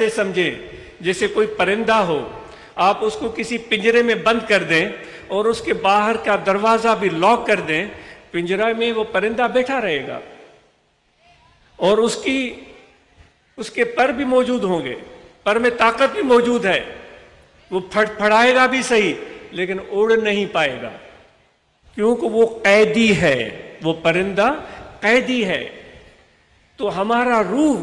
से समझे जैसे कोई परिंदा हो, आप उसको किसी पिंजरे में बंद कर दें और उसके बाहर का दरवाजा भी लॉक कर दें, पिंजरा में वो परिंदा बैठा रहेगा और उसके पर भी मौजूद होंगे, पर में ताकत भी मौजूद है, वो फड़फड़ाएगा भी सही लेकिन उड़ नहीं पाएगा, क्योंकि वो कैदी है, वो परिंदा कैदी है। तो हमारा रूह,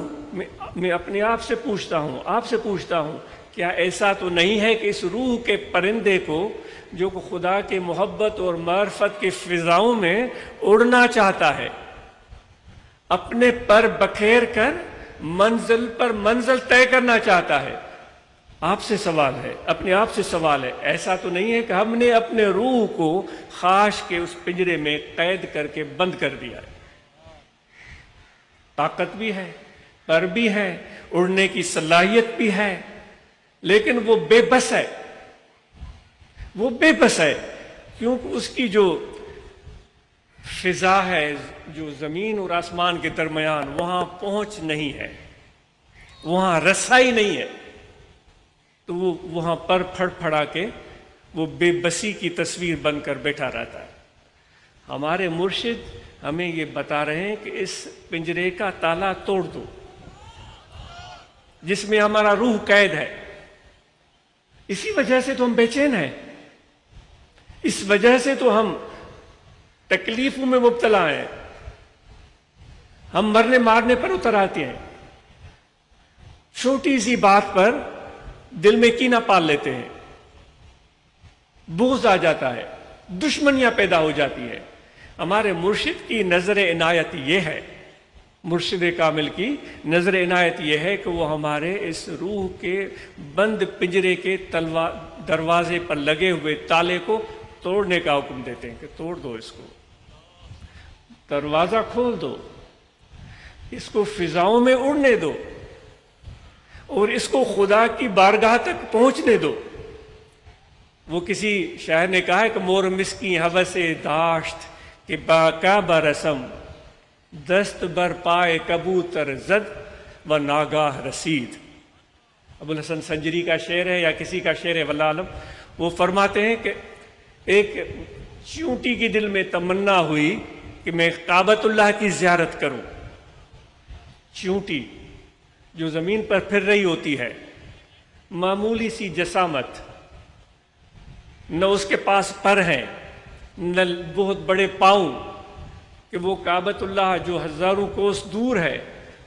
मैं अपने आप से पूछता हूँ, आपसे पूछता हूँ, क्या ऐसा तो नहीं है कि इस रूह के परिंदे को, जो खुदा के मोहब्बत और मार्फत के फिजाओं में उड़ना चाहता है, अपने पर बखेर कर मंजिल पर मंजिल तय करना चाहता है, आपसे सवाल है, अपने आप से सवाल है, ऐसा तो नहीं है कि हमने अपने रूह को खाश के उस पिंजरे में कैद करके बंद कर दिया है? ताकत भी है, पर भी है, उड़ने की सलाहियत भी है, लेकिन वो बेबस है, वो बेबस है, क्योंकि उसकी जो फिजा है, जो जमीन और आसमान के दरमियान, वहां पहुंच नहीं है, वहां रसाई नहीं है, तो वो वहां पर फड़फड़ा के वो बेबसी की तस्वीर बनकर बैठा रहता है। हमारे मुर्शिद हमें ये बता रहे हैं कि इस पिंजरे का ताला तोड़ दो जिसमें हमारा रूह कैद है। इसी वजह से तो हम बेचैन हैं, इस वजह से तो हम तकलीफों में मुब्तला हैं, हम मरने मारने पर उतर आते हैं, छोटी सी बात पर दिल में कीना पाल लेते हैं, बुग़्ज़ आ जाता है, दुश्मनियां पैदा हो जाती है। हमारे मुर्शिद की नजर इनायत ये है, मुर्शिद कामिल की नजर इनायत ये है कि वो हमारे इस रूह के बंद पिंजरे के दरवाजे पर लगे हुए ताले को तोड़ने का हुक्म देते हैं कि तोड़ दो, इसको दरवाजा खोल दो, इसको फिजाओं में उड़ने दो और इसको खुदा की बारगाह तक पहुंचने दो। वो किसी शायर ने कहा है कि मोर मिसकी हवसे दाश्त कि बाका बरसम दस्त बर पाए कबूतर जद व नागाह रसीद। अबुल हसन संजरी का शेर है या किसी का शेर है, वल्लाह आलम। वो फरमाते हैं कि एक चींटी की दिल में तमन्ना हुई कि मैं काबतुल्लाह की ज़ियारत करूं। चींटी जो ज़मीन पर फिर रही होती है, मामूली सी जसामत, न उसके पास पर हैं न बहुत बड़े पाँव कि वो काबतुल्लाह जो हज़ारों कोस दूर है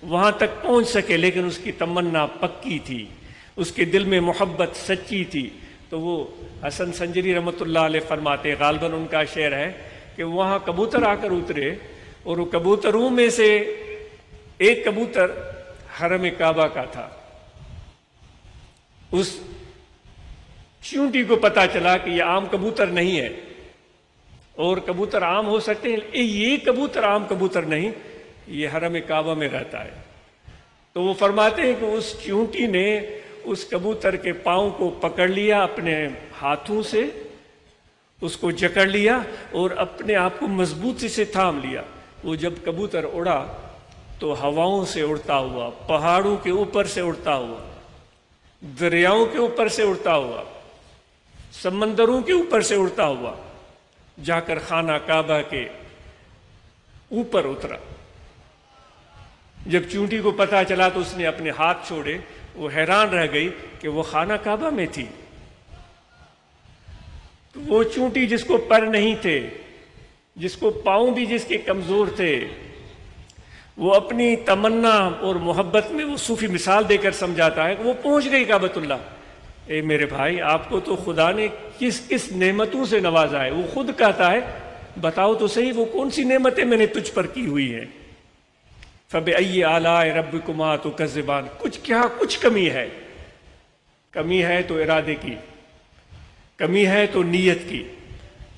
वहाँ तक पहुँच सके, लेकिन उसकी तमन्ना पक्की थी, उसके दिल में मोहब्बत सच्ची थी। तो वो हसन संजरी रहमतुल्लाह अलैह फरमाते, गालिबन उनका शेर है कि वहाँ कबूतर आकर उतरे और वो कबूतरों में से एक कबूतर हरम काबा का था। उस चींटी को पता चला कि यह आम कबूतर नहीं है, और कबूतर आम हो सकते हैं, ये कबूतर आम कबूतर नहीं, ये हरम काबा में रहता है। तो वो फरमाते हैं कि उस चींटी ने उस कबूतर के पाँव को पकड़ लिया अपने हाथों से, उसको जकड़ लिया और अपने आप को मजबूती से थाम लिया। वो जब कबूतर उड़ा तो हवाओं से उड़ता हुआ, पहाड़ों के ऊपर से उड़ता हुआ, दरियाओं के ऊपर से उड़ता हुआ, समंदरों के ऊपर से उड़ता हुआ जाकर खाना काबा के ऊपर उतरा। जब चींटी को पता चला तो उसने अपने हाथ छोड़े, वो हैरान रह गई कि वो खाना काबा में थी। तो वो चींटी जिसको पर नहीं थे, जिसको पाँव भी जिसके कमजोर थे, वो अपनी तमन्ना और मोहब्बत में वो सूफी मिसाल देकर समझाता है कि वो पहुंच गई काबतुल्लाह। ए मेरे भाई, आपको तो खुदा ने किस किस नेमतों से नवाजा है। वो खुद कहता है, बताओ तो सही वो कौन सी नेमतें मैंने तुझ पर की हुई हैं। फबिअय्यि आलाए रब्बिकुमा तुकज़्ज़िबान। कुछ क्या कुछ कमी है, कमी है तो इरादे की, कमी है तो नीयत की।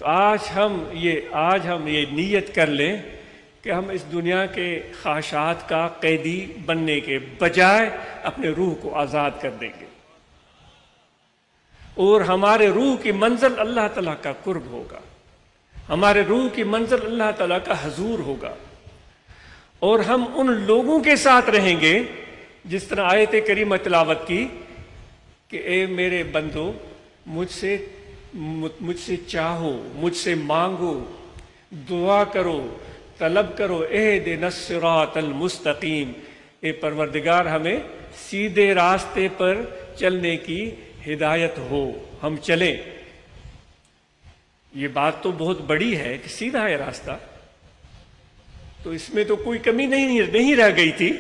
तो आज हम ये नीयत कर लें कि हम इस दुनिया के ख्वाहिशात का कैदी बनने के बजाय अपने रूह को आज़ाद कर देंगे और हमारे रूह की मंजिल अल्लाह ताला का कुर्ब होगा, हमारे रूह की मंजिल अल्लाह ताला का हजूर होगा। और हम उन लोगों के साथ रहेंगे جس طرح آیت کریمہ تلاوت کی کہ اے میرے بندو مجھ سے چاہو، مجھ سے مانگو، دعا کرو، طلب کرو، اہدنا الصراط المستقیم، اے پروردگار ہمیں سیدھے راستے پر چلنے کی ہدایت ہو، ہم چلیں۔ یہ بات تو بہت بڑی ہے کہ سیدھا ہے راستہ، تو اس میں تو کوئی کمی نہیں رہ گئی تھی۔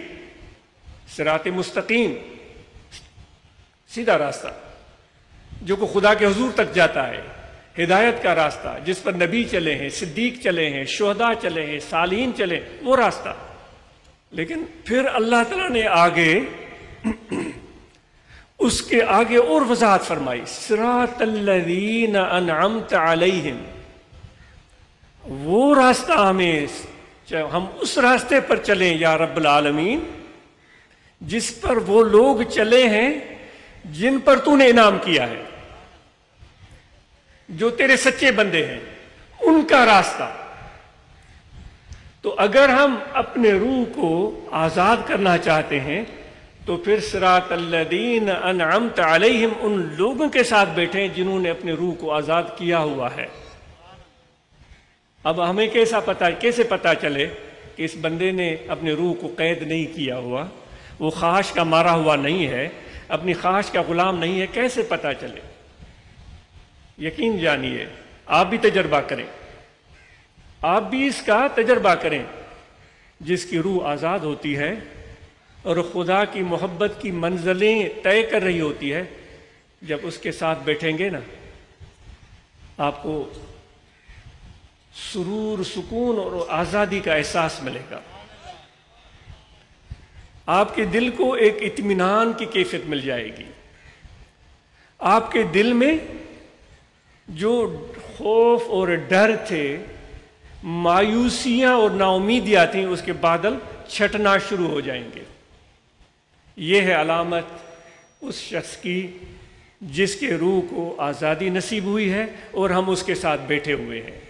صراط مستقیم، سیدھا راستہ جو کہ خدا کے حضور تک جاتا ہے، ہدایت کا راستہ جس پر نبی چلے ہیں، صدیق چلے ہیں، شہداء چلے ہیں، صالحین چلے، وہ راستہ۔ لیکن پھر اللہ تعالیٰ نے آگے اس کے آگے اور وضاحت فرمائی، صراط الذین انعمت علیہم، وہ راستہ ہم اس راستے پر چلیں یا رب العالمین جس پر وہ لوگ چلے ہیں جن پر تو نے انعام کیا ہے، جو تیرے سچے بندے ہیں، ان کا راستہ۔ تو اگر ہم اپنے روح کو آزاد کرنا چاہتے ہیں تو پھر صراط الذین انعمت علیہم، ان لوگوں کے ساتھ بیٹھیں جنہوں نے اپنے روح کو آزاد کیا ہوا ہے۔ اب ہمیں کیسے پتا چلے کہ اس بندے نے اپنے روح کو قید نہیں کیا ہوا، وہ خواہش کا مارا ہوا نہیں ہے، اپنی خواہش کا غلام نہیں ہے؟ کیسے پتا چلے؟ یقین جانیے، آپ بھی تجربہ کریں، آپ بھی اس کا تجربہ کریں۔ جس کی روح آزاد ہوتی ہے اور خدا کی محبت کی منزلیں طے کر رہی ہوتی ہے، جب اس کے ساتھ بیٹھیں گے نا، آپ کو سرور، سکون اور آزادی کا احساس ملے گا۔ آپ کے دل کو ایک اطمینان کی کیفیت مل جائے گی۔ آپ کے دل میں جو خوف اور ڈر تھے، مایوسیاں اور نا امیدیاں تھیں، اس کے بادل چھٹنا شروع ہو جائیں گے۔ یہ ہے علامت اس شخص کی جس کے روح کو آزادی نصیب ہوئی ہے اور ہم اس کے ساتھ بیٹھے ہوئے ہیں۔